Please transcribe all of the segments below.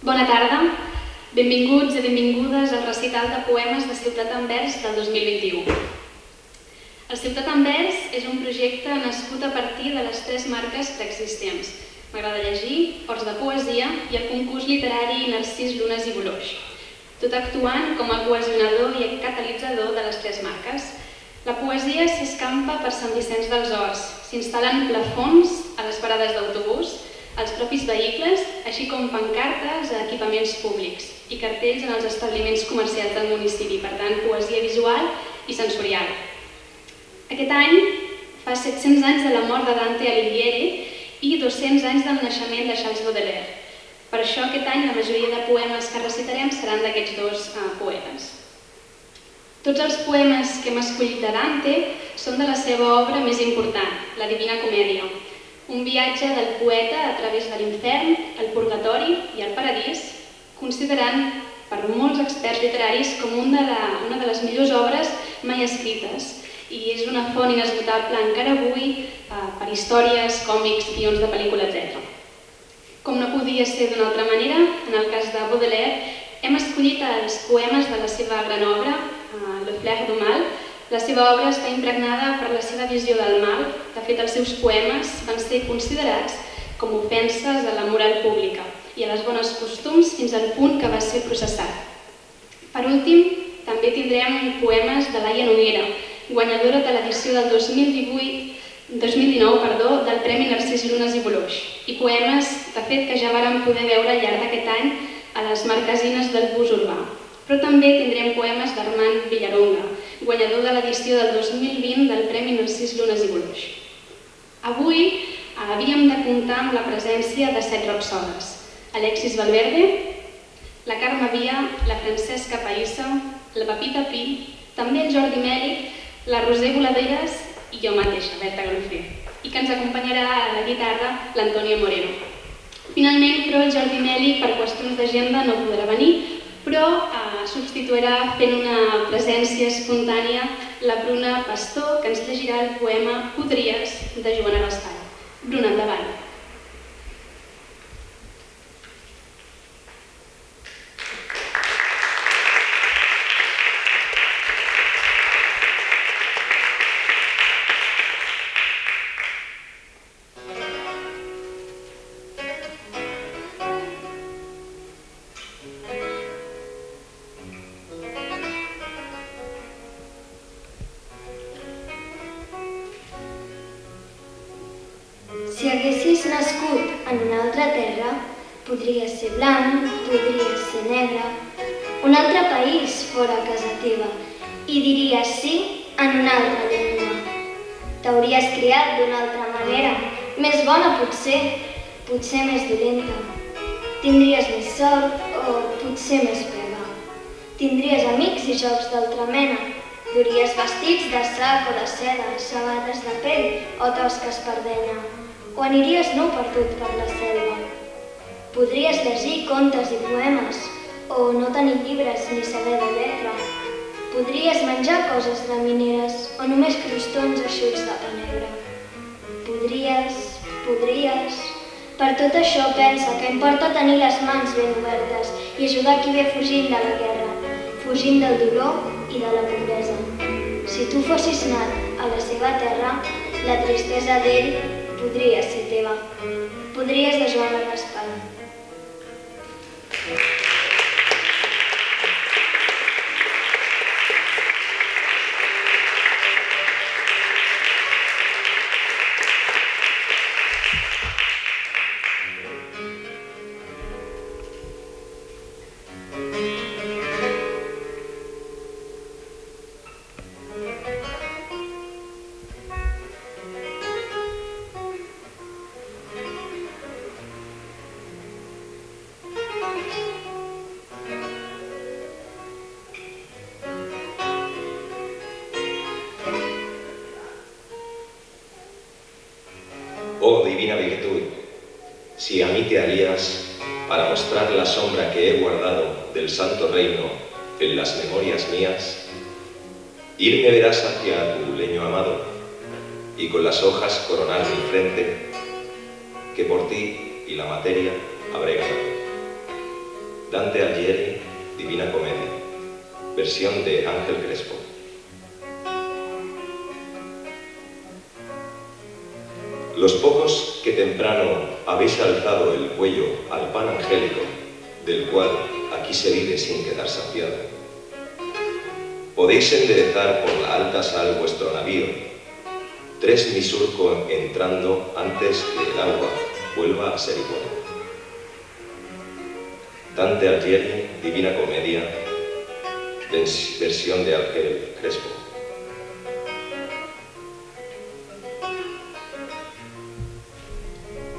Bona tarda, benvinguts i benvingudes al recital de poemes de Ciutat en Vers del 2021. El Ciutat en Vers és un projecte nascut a partir de les 3 marques preexistents. M'agrada llegir, Horts de Poesia i el concurs literari Narcís Lunes i Boloix, tot actuant com a cohesionador i catalitzador de les 3 marques. La poesia s'escampa per Sant Vicenç dels Horts, s'instal·len plafons a les parades d'autobús, als propis vehicles, així com pancartes a equipaments públics i cartells en els establiments comercials del municipi, per tant, poesia visual i sensorial. Aquest any fa 700 anys de la mort de Dante Alighieri i 200 anys del naixement de Charles Baudelaire. Per això aquest any la majoria de poemes que recitarem seran d'aquests 2 poetes. Tots els poemes que hem escollit de Dante són de la seva obra més important, la Divina Comèdia, un viatge del poeta a través de l'infern, el purgatori i el paradís, considerant per molts experts literaris com una de les millors obres mai escrites i és una font inesgotable encara avui per històries, còmics, guions de pel·lícula, etc. Com no podia ser d'una altra manera, en el cas de Baudelaire, hem escollit els poemes de la seva gran obra, Le Fleur du Mal. La seva obra està impregnada per la seva visió del mal. De fet, els seus poemes van ser considerats com ofenses a la moral pública i a les bones costums fins al punt que va ser processat. Per últim, també tindrem poemes de Laia Noguera, guanyadora de l'edició del 2019 del Premi Narcís Lunes i Boloix, i poemes, de fet, que ja vàrem poder veure al llarg d'aquest any a les marquesines del bus urbà. Però també tindrem poemes d'Armand Villaronga, guanyador de l'edició del 2020 del Premi Narcís Lunes i Boloix. Avui havíem de comptar amb la presència de 7 rapsodes: Alexis Valverde, la Carme Via, la Francesca Païssa, la Pepita Pi, també el Jordi Mèlic, la Roser Voladeres i jo mateixa, Berta Galofé, i que ens acompanyarà a la guitarra l'Antònia Moreno. Finalment, però, el Jordi Mèlic, per qüestions d'agenda, no podrà venir, però substituirà fent una presència espontània la Bruna Pastor, que ens llegirà el poema Podries, de Joana Raspall. Bruna, endavant. Si haguessis nascut en una altra terra, podries ser blanc, podries ser negre, un altre país fora casa teva, i diries sí en una altra llengua. T'hauries criat d'una altra manera, més bona potser més dolenta. Tindries més sort o potser més pega. Tindries amics i jocs d'altra mena. Duries vestits de sac o de seda, sabates de pell o tosques per denya. O aniries nu perdut per la selva. Podries llegir contes i poemes, o no tenir llibres ni saber de lletra. Podries menjar coses de mineres, o només crostons eixuts de pa negre. Podries... Per tot això pensa que importa tenir les mans ben obertes i ajudar qui ve fugint de la guerra, fugint del dolor i de la pobresa. Si tu fossis nat a la seva terra, la tristesa d'ell podria ser teva. Podries de Joana Raspall. Oh divina virtud, si a mí te harías para mostrar la sombra que he guardado del santo reino en las memorias mías, irme verás hacia tu leño amado y con las hojas coronar mi frente, que por ti y la materia habré ganado. Dante Alighieri, Divina Comedia, versión de Ángel Crespo. Los pocos que temprano habéis alzado el cuello al pan angélico, del cual aquí se vive sin quedar saciado, podéis enderezar por la alta sal vuestro navío, 3 mi surco entrando antes que el agua vuelva a ser igual. Dante Alighieri, Divina Comedia, versión de Ángel Crespo.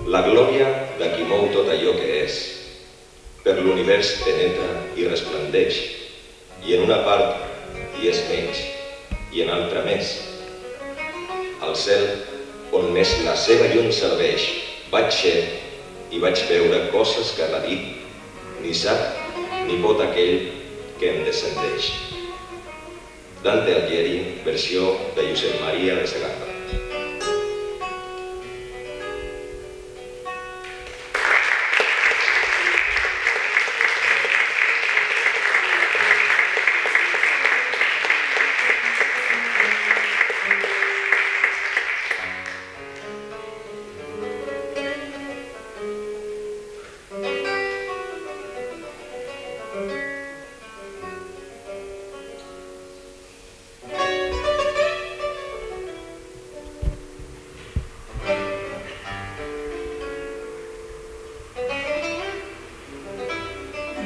La glòria de qui mou tot allò que és, per l'univers penetra i resplandeix, i en una part hi és menys, i en altra més. Al cel, on més la seva llum serveix, vaig ser i vaig veure coses que la dit ni sap ni pot aquell que em descendeix. Dante Alighieri, versió de Josep Maria de Segarra.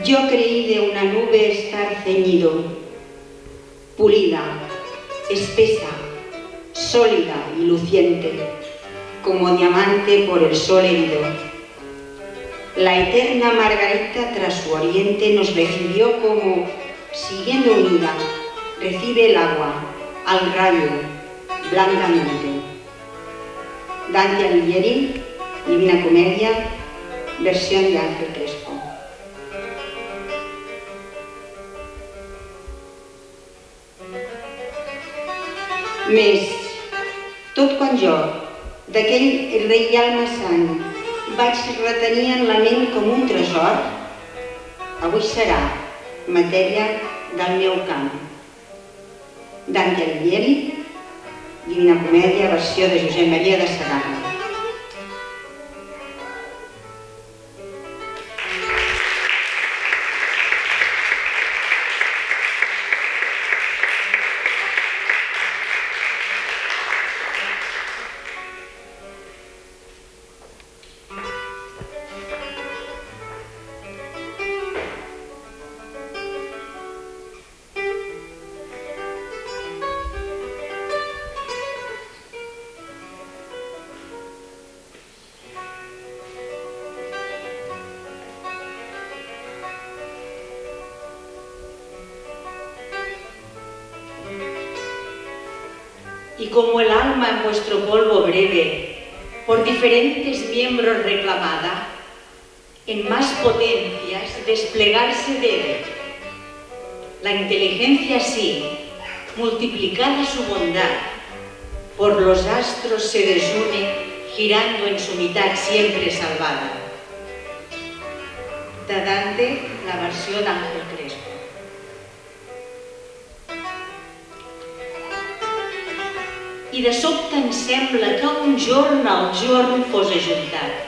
Yo creí de una nube estar ceñido, pulida, espesa, sólida y luciente, como diamante por el sol herido. La eterna Margarita tras su oriente nos recibió como, siguiendo unida, recibe el agua, al rayo, blandamente. Dante Alighieri, Divina Comedia, versión de Ángel Crespo. Més, tot quan jo, d'aquell reial Massany, vaig retenir en la ment com un tresor, avui serà matèria del meu camp. Dante Alighieri, Divina Comèdia, versió de Josep Maria de Segarra. Y como el alma en vuestro polvo breve, por diferentes miembros reclamada, en más potencias desplegarse debe. La inteligencia sí, multiplicada su bondad, por los astros se desune, girando en su mitad siempre salvada. De Dante, la versió d'Àngel Crespo. I de sobte em sembla que un jorn al jorn fos ajuntat,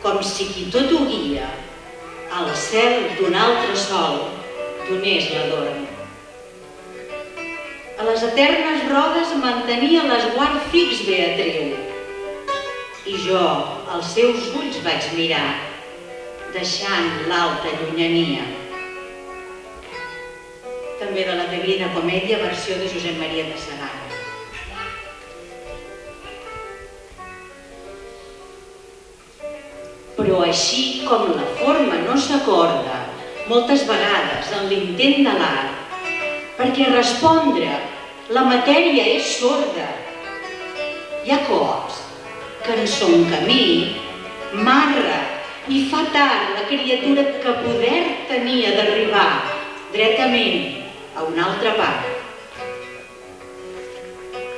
com si qui tot ho guia, al cel d'un altre sol, donés l'adorn. A les eternes rodes mantenia l'esguard fix Beatriu, i jo als seus ulls vaig mirar, deixant l'alta llunyania. També de la Divina Comèdia, versió de Josep Maria de Segarra. Però així com la forma no s'acorda, moltes vegades en l'intent de l'art, perquè respondre la matèria és sorda. Hi ha cops que en son camí marra i fa tard la criatura que poder tenia d'arribar dretament a una altra part.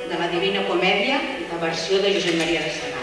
De la Divina Comèdia, la versió de Josep Maria de Segarra.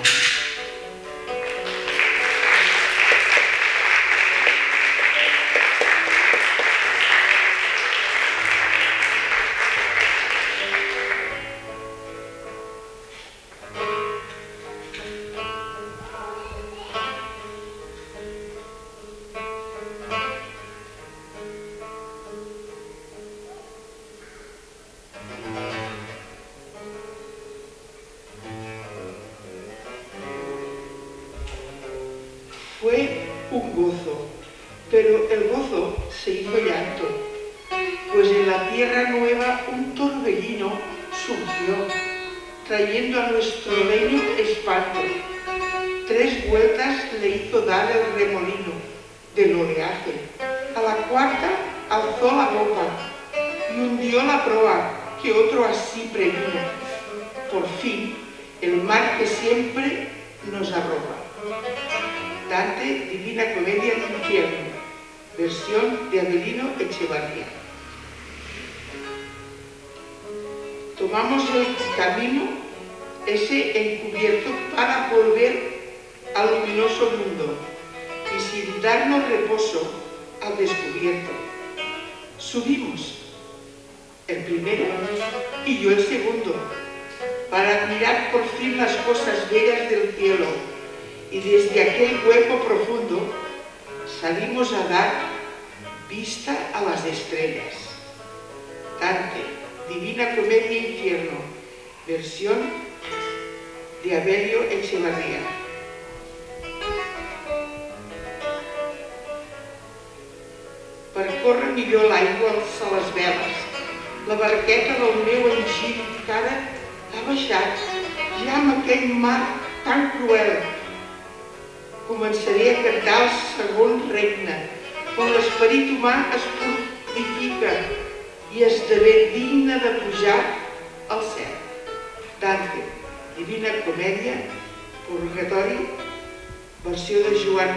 un gozo, pero el gozo se hizo llanto, pues en la tierra nueva un torbellino surgió, trayendo a nuestro reino espanto. 3 vueltas le hizo dar el remolino del oleaje, a la cuarta alzó la popa y hundió la proa, que otro así previno. Por fin, el mar que siempre nos arropa. Dante, Divina Comedia del Infierno, versión de Avelino Echevarría. Tomamos el camino ese encubierto para volver al luminoso mundo y sin darnos reposo al descubierto. Subimos, el primero y yo el segundo, para admirar por fin las cosas bellas del cielo, y desde aquel hueco profundo salimos a dar vista a las estrellas. Dante, Divina Comedia Infierno, versión de Avelio Echevarría. Percorre millor l'aigua a les veles. La barqueta del meu enginy encara ha baixat, ja amb aquell mar tan cruel. Començaré a cantar el segon regne, on l'esperit humà es purifica i esdevé digne de pujar al cel. Dante, Divina Comèdia, Purgatori, versió de Joan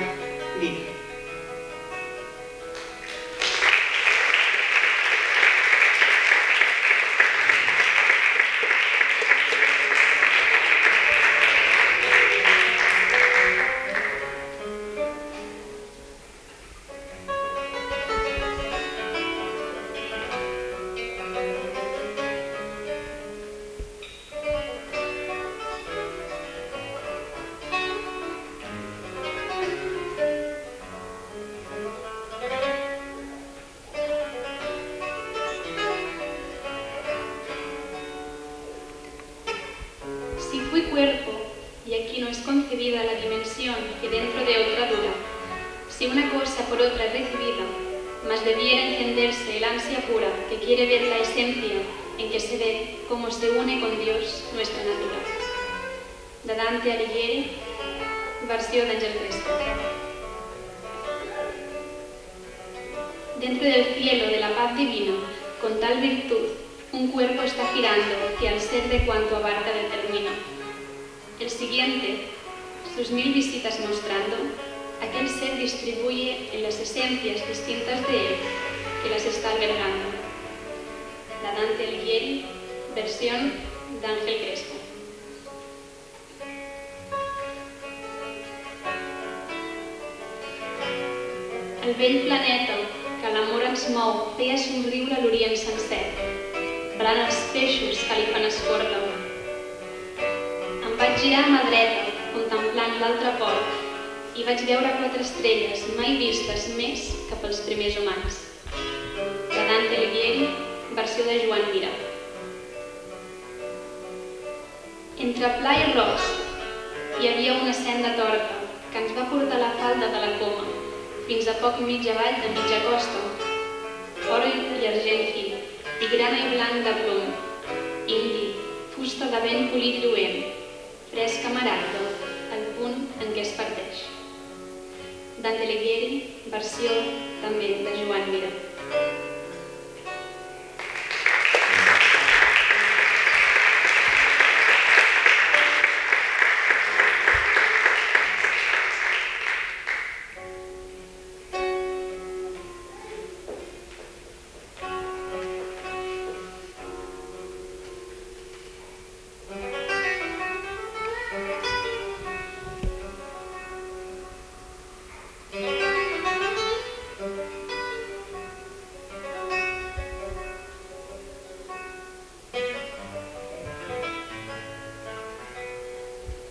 Mir. Si fui cuerpo, y aquí no es concebida la dimensión que dentro de otra dura, si una cosa por otra es recibida, mas debiera encenderse el ansia pura que quiere ver la esencia en que se ve cómo se une con Dios nuestra natura. De Dante Alighieri, versió d'Àngel Crespo. Dentro del cielo de la paz divina, con tal virtud, un cuerpo está girando que al ser de cuanto abarca determina. El siguiente, sus 1000 visitas mostrando, aquel ser distribuye en las esencias distintas de él que las está albergando. La Dante Alighieri, versión d'Àngel Crespo. El vell planeta que l'amor ens mou feia somriure l'orient sencer, brant els peixos que li fan escórrer. Em vaig girar a mà dreta, contemplant l'altre port, i vaig veure 4 estrelles mai vistes més que pels primers humans. De Dante Alighieri, versió de Joan Mir. Entre Pla i Ros hi havia una senda torta que ens va portar a la falda de la Coma, fins a poc mig avall de mitja costa, or i argent fi, i grana i blanc de plom, indi, fusta de vent polit lluent, fresca maragda, al punt en què es parteix. Dante Alighieri, versió també de Joan Mir.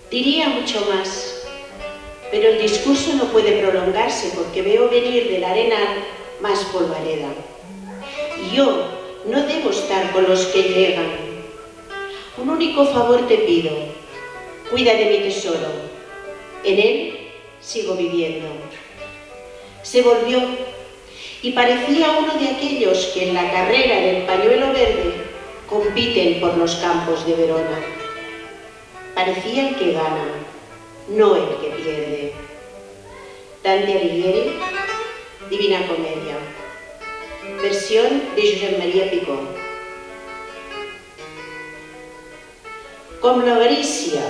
Diría mucho más, pero el discurso no puede prolongarse porque veo venir del arenal más polvareda. Y yo no debo estar con los que llegan. Un único favor te pido, cuida de mi tesoro. En él sigo viviendo. Se volvió y parecía uno de aquellos que en la carrera del pañuelo verde compiten por los campos de Verona. Parecía el que gana, no el que pierde. Dante Alighieri, Divina Comedia. Versión de Josep Maria Picó. Com l'avarícia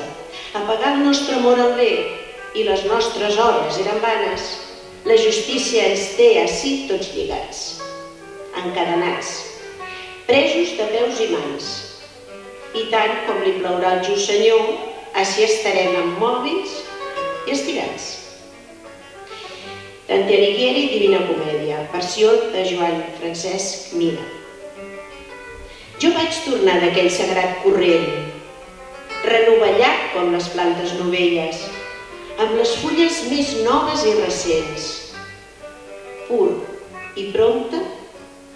apagà el nostre amor al bé i les nostres obres eren vanes, la justícia ens té ací tots lligats, encadenats, presos de peus i mans. I tant com li plaurà al just Senyor, ací estarem immòbils i estirats. Dante Alighieri, Divina Comèdia, versió de Joan Francesc Mira. Jo vaig tornar d'aquell sagrat corrent, renovellat com les plantes novelles, amb les fulles més noves i recents, pur i prompte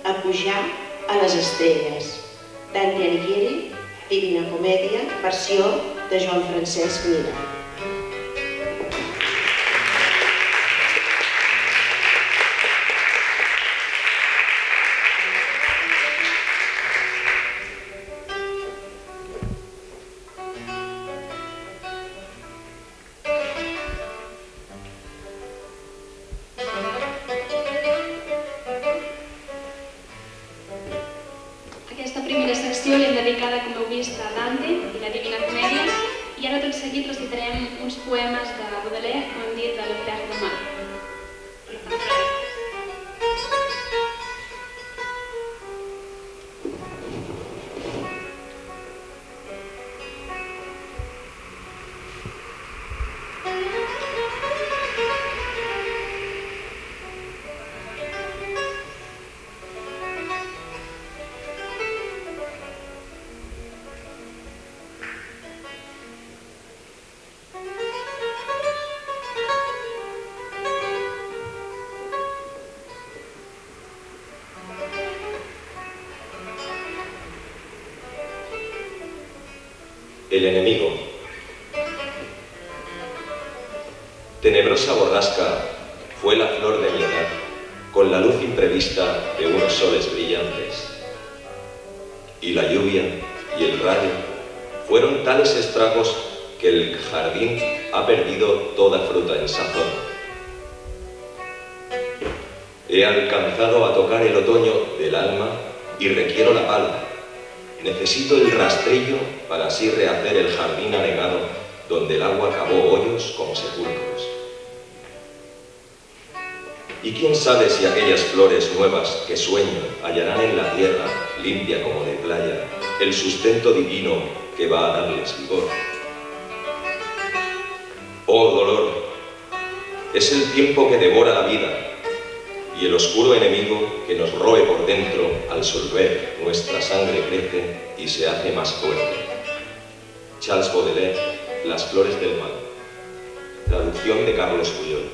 a pujar a les estrelles. Dante Alighieri, Divina Comèdia, versió de Joan Francesc Mira. Aquesta primera secció l'hem dedicada, com heu vist, a Dante i la Divina Comèdia, i ara tot seguit recitarem uns poemes de Baudelaire, com hem dit, de Le Père de Mal. El enemigo. Tenebrosa borrasca fue la flor de mi edad, con la luz imprevista de unos soles brillantes. Y la lluvia y el rayo fueron tales estragos que el jardín ha perdido toda fruta en sazón. He alcanzado a tocar el otoño del alma y requiero la pala. Necesito el rastrillo para así rehacer el jardín anegado donde el agua cavó hoyos como sepulcros. Y quién sabe si aquellas flores nuevas que sueño hallarán en la tierra, limpia como de playa, el sustento divino que va a darles vigor. Oh dolor, es el tiempo que devora la vida y el oscuro enemigo que nos roe por dentro al solver nuestra sangre crece y se hace más fuerte. Charles Baudelaire, Las flores del mal. Traducción de Carlos Puyol.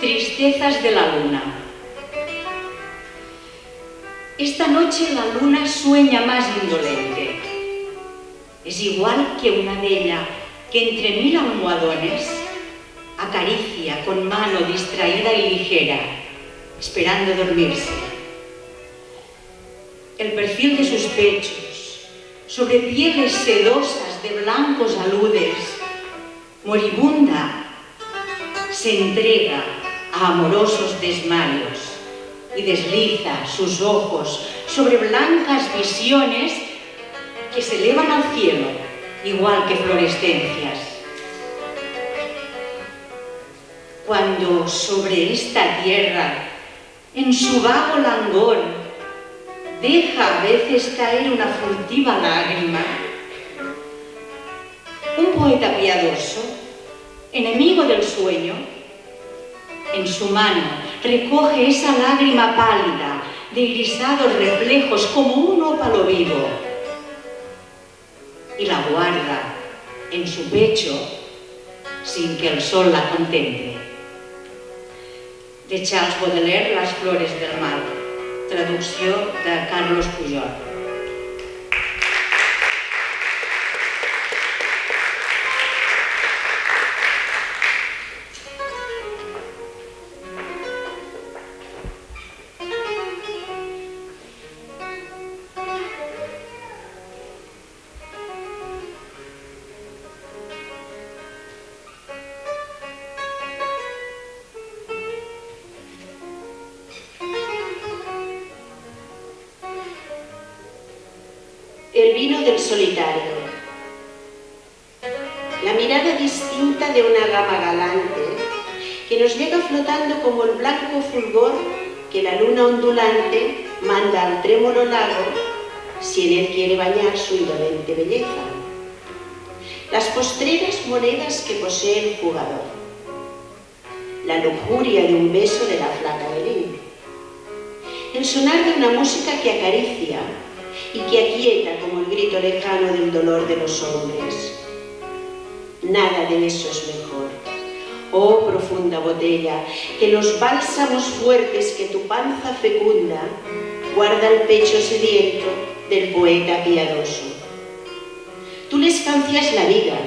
Tristezas de la luna. Esta noche la luna sueña más indolente. Es igual que una bella que entre 1000 almohadones acaricia con mano distraída y ligera, esperando dormirse. El perfil de sus pechos, sobre pieles sedosas de blancos aludes, moribunda, se entrega a amorosos desmayos y desliza sus ojos sobre blancas visiones que se elevan al cielo, igual que florescencias. Cuando sobre esta tierra, en su vago langor, deja a veces caer una furtiva lágrima, Un poeta piadoso, enemigo del sueño, en su mano recoge esa lágrima pálida de grisados reflejos como un ópalo vivo y la guarda en su pecho sin que el sol la contemple. De Charles Baudelaire, Las flores del mal, traducció de Carlos Pujol. El vino del solitario. La mirada distinta de una gama galante que nos llega flotando como el blanco fulgor que la luna ondulante manda al trémolo lago si en él quiere bañar su indolente belleza. Las postreras monedas que posee el jugador. La lujuria de un beso de la flaca Belín. El sonar de una música que acaricia y que aquieta como el grito lejano del dolor de los hombres. Nada de eso es mejor. Oh profunda botella, que los bálsamos fuertes que tu panza fecunda guarda el pecho sediento del poeta piadoso. Tú le escancias la vida,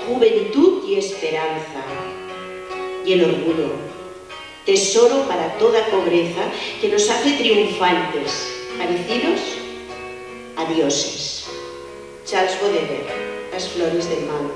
juventud y esperanza, y el orgullo, tesoro para toda pobreza que nos hace triunfantes, parecidos a dioses. Charles Baudelaire, Las flores del mal.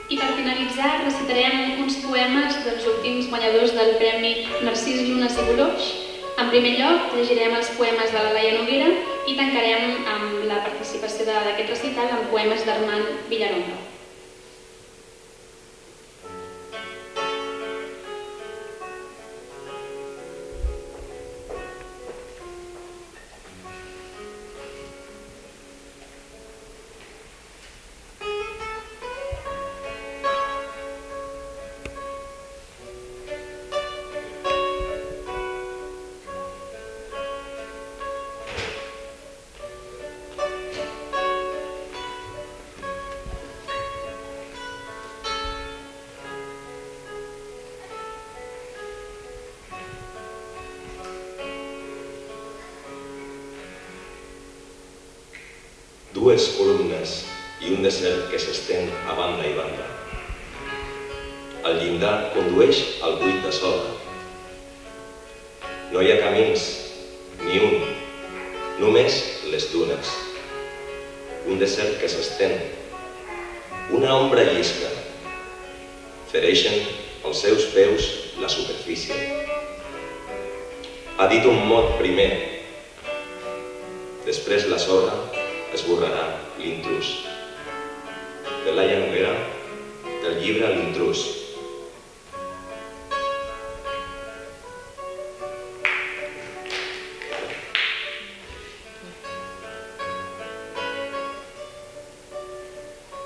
I per finalitzar recitarem uns poemes dels últims guanyadors del Premi Narcís Llunes i Boloix. En primer lloc llegirem els poemes de la Laia Noguera i tancarem amb la participació d'aquest recital amb poemes d'Armand Villaronga. Dues columnes i un desert que s'estén a banda i banda. El llindar condueix al buit de sorra. No hi ha camins, ni un, només les dunes. Un desert que s'estén, una ombra llisca. Fereixen els seus peus la superfície. Ha dit un mot primer, després la sorra esborrarà l'intrús. De Laia Noguera, del llibre L'intrús.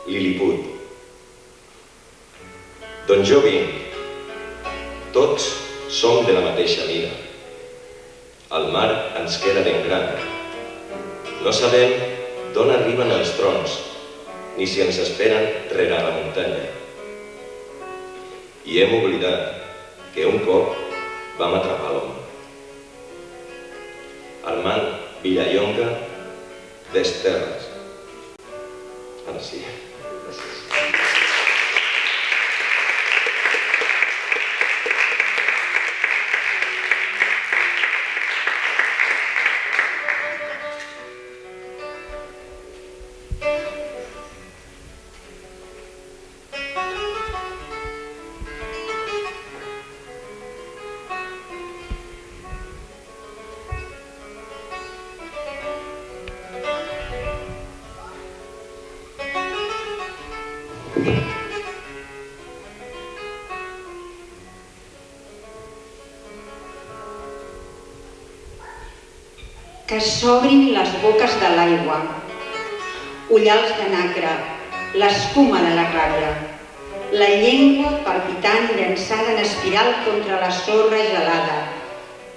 Lilliput. Doncs jo vinc. Tots som de la mateixa mida. El mar ens queda ben gran. No sabem d'on arriben els trons, ni si ens esperen rere la muntanya. I hem oblidat que un cop vam atrapar l'home. Armand Vilallonga, Desterres. Ara sí. Gràcies. que s'obrin les boques de l'aigua, ullals de nacre, l'escuma de la ràbia, la llengua palpitant llançada en espiral contra la sorra gelada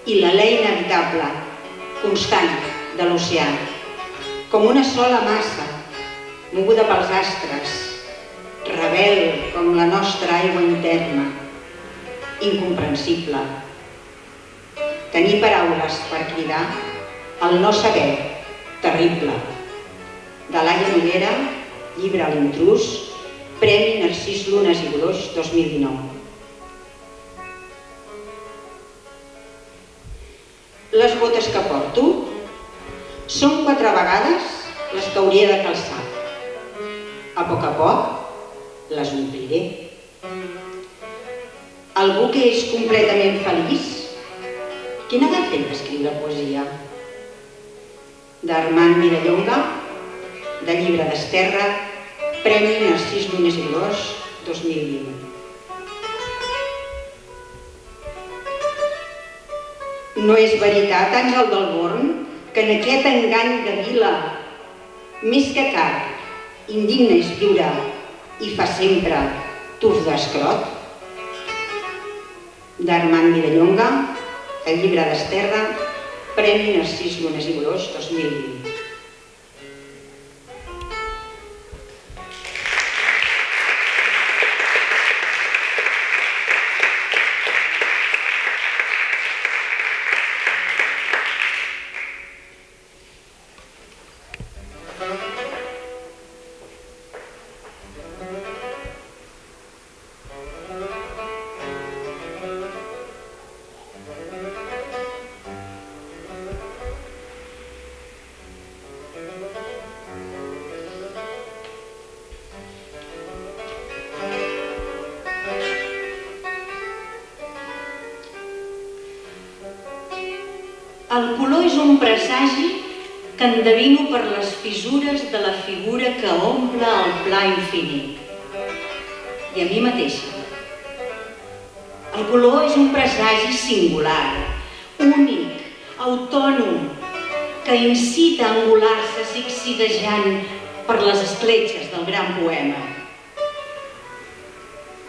i l'alè inevitable, constant, de l'oceà, com una sola massa, moguda pels astres, rebel com la nostra aigua interna, incomprensible. Tenir paraules per cridar el no saber, terrible. De Laia Noguera, llibre L'intrús, Premi Narcís Lunes i Bolòs 2019. Les botes que porto són 4 vegades les que hauria de calçar. A poc les ompliré. Algú que és completament feliç, quin ha de fer d'escriure poesia? D'Armand Mirallonga, de llibre d'Esterra, Premi Narcís Lunes i Bolòs 2020. No és veritat, Àngel del Born, que en aquest engany de vila, més que car, indigne és viure i fa sempre tuf d'escrot? D'Armand Mirallonga, el llibre d'Esterra, Premi Narcís Lunes i Bolòs 2020. El color és un presagi que endevino per les fissures de la figura que omple el pla infinit. I a mi mateixa. El color és un presagi singular, únic, autònom, que incita a engolar-se zigzaguejant per les escletxes del gran poema.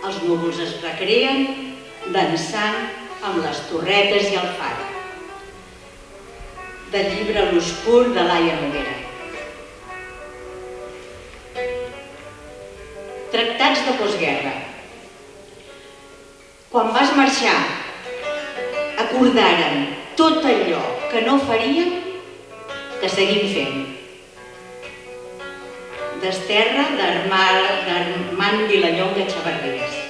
Els núvols es recreen dansant amb les torretes i el far. Del llibre L'Oscur de Laia Noguera. Tractats de postguerra. Quan vas marxar, acordàrem tot allò que no faríem que seguim fent. D'Esterra, d'Armand Vilallonga Chavarrías.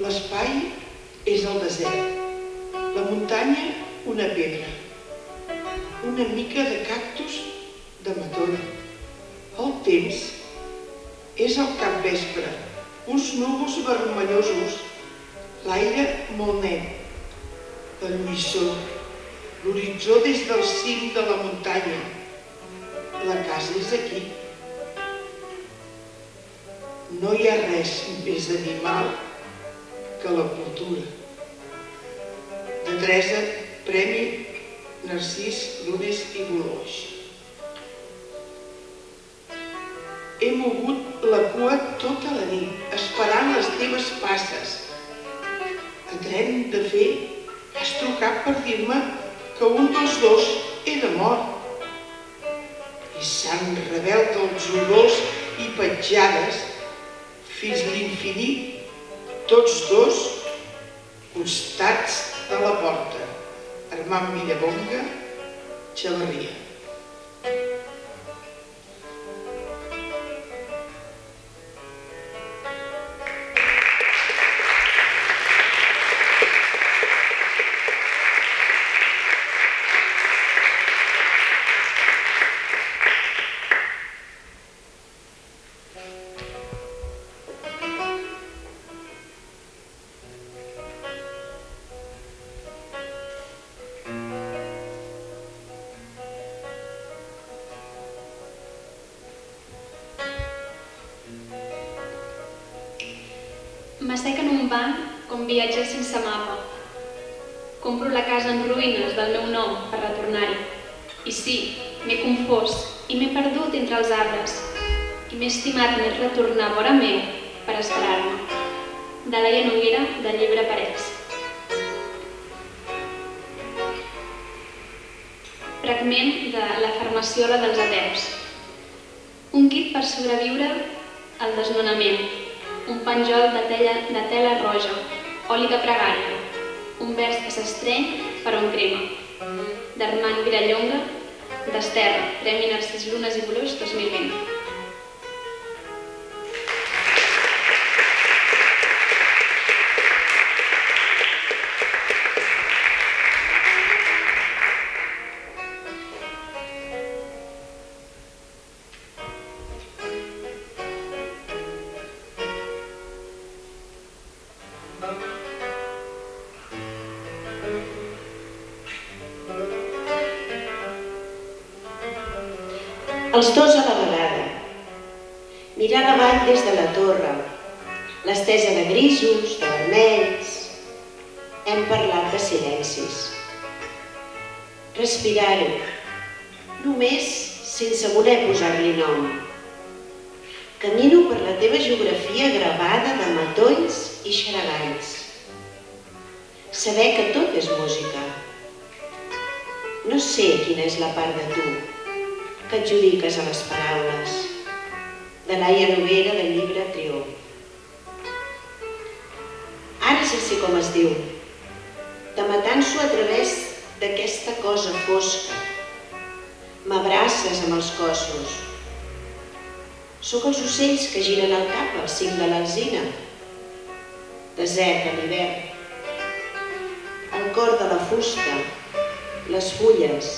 L'espai és el desert, la muntanya una pedra, una mica de cactus de matona. El temps és el capvespre, uns núvols vermellosos, l'aire molt net, la lluïssor, l'horitzó des del cim de la muntanya. La casa és aquí. No hi ha res més animal que la cultura. De Teresa, Premi Narcís Lunes i Bolòs. He mogut la cua tota la nit, esperant les teves passes. Et hem de fer, has trucat per dir-me que un dels dos era mort. I s'han rebelt els olors i petjades fins l'infinit, tots dos costats de la porta. Armand Vilallonga Chavarrías. M'assec en un banc com viatger sense mapa. Compro la casa en ruïnes del meu nom per retornar-hi. I sí, m'he confós i m'he perdut entre els arbres. I m'he estimat més retornar vora meu per esperar-me. De Laia Noguera, del llibre Parets. Fragment de La farmaciola dels ateus. Un kit per sobreviure al desnonament. Un penjol de tela roja, oli de pregària, un vers que s'estreny per on crema. D'Armand Vilallonga, Desterra, Premi Narcís Lunes i Bolós 2020. Els dos a la vegada. Mirar la vall des de la torre, l'estesa de grisos, de vermells. Hem parlat de silencis. Respirar-ho, només sense voler posar-li nom. Camino per la teva geografia gravada de matolls i xaragalls. Saber que tot és música. No sé quina és la part de tu que adjudiques a les paraules. De Laia Noguera, del llibre Triomf. Ara ja sé com es diu. Te m'atanso a través d'aquesta cosa fosca. M'abraces amb els cossos. Sóc els ocells que giren el cap al cim de l'alzina. Desert a l'hivern. El cor de la fusta, les fulles,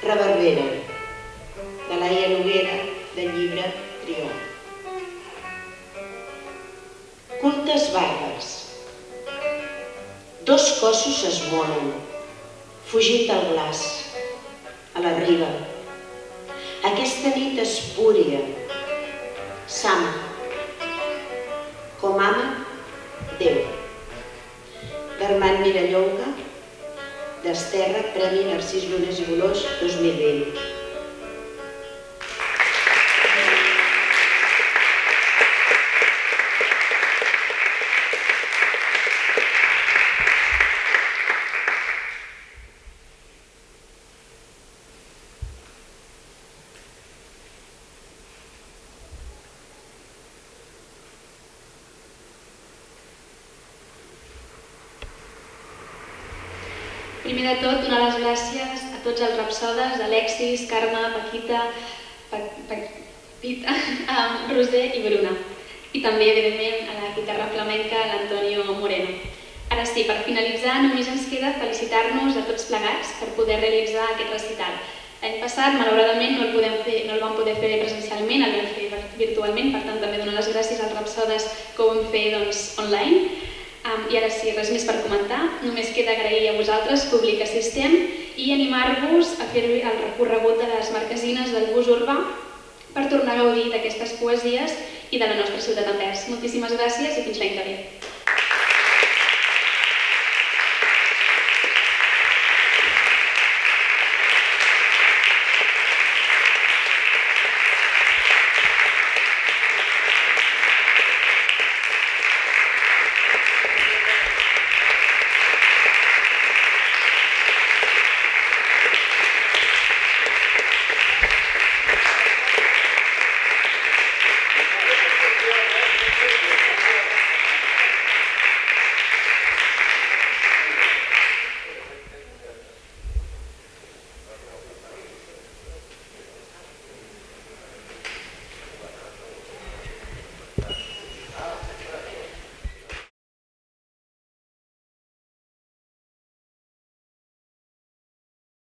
reverberen. De Laia Noguera, del llibre Triomf. Cultes bàrbars. Dos cossos s'esmolen, fugint del glaç, a la riba. Aquesta nit espúria, Sama, com ama Déu. D'Armand Vilallonga, Desterra, Premi Narcís Lunes i Bolós 2020. Primer de tot, donar les gràcies a tots els rapsodes, Alexis, Carme, Paquita, Pita, Roser i Bruna. I també, evidentment, a la guitarra flamenca, l'Antonio Moreno. Ara sí, per finalitzar, només ens queda felicitar-nos a tots plegats per poder realitzar aquest recital. L'any passat, malauradament, no el vam poder fer presencialment, el vam fer virtualment, per tant, també donar les gràcies als rapsodes que ho vam fer online. I ara sí, res més per comentar. Només queda agrair a vosaltres, públic assistent, i animar-vos a fer el recorregut de les marquesines del bus urbà per tornar a gaudir d'aquestes poesies i de la nostra ciutat d'Anvers. Moltíssimes gràcies i fins l'any que ve.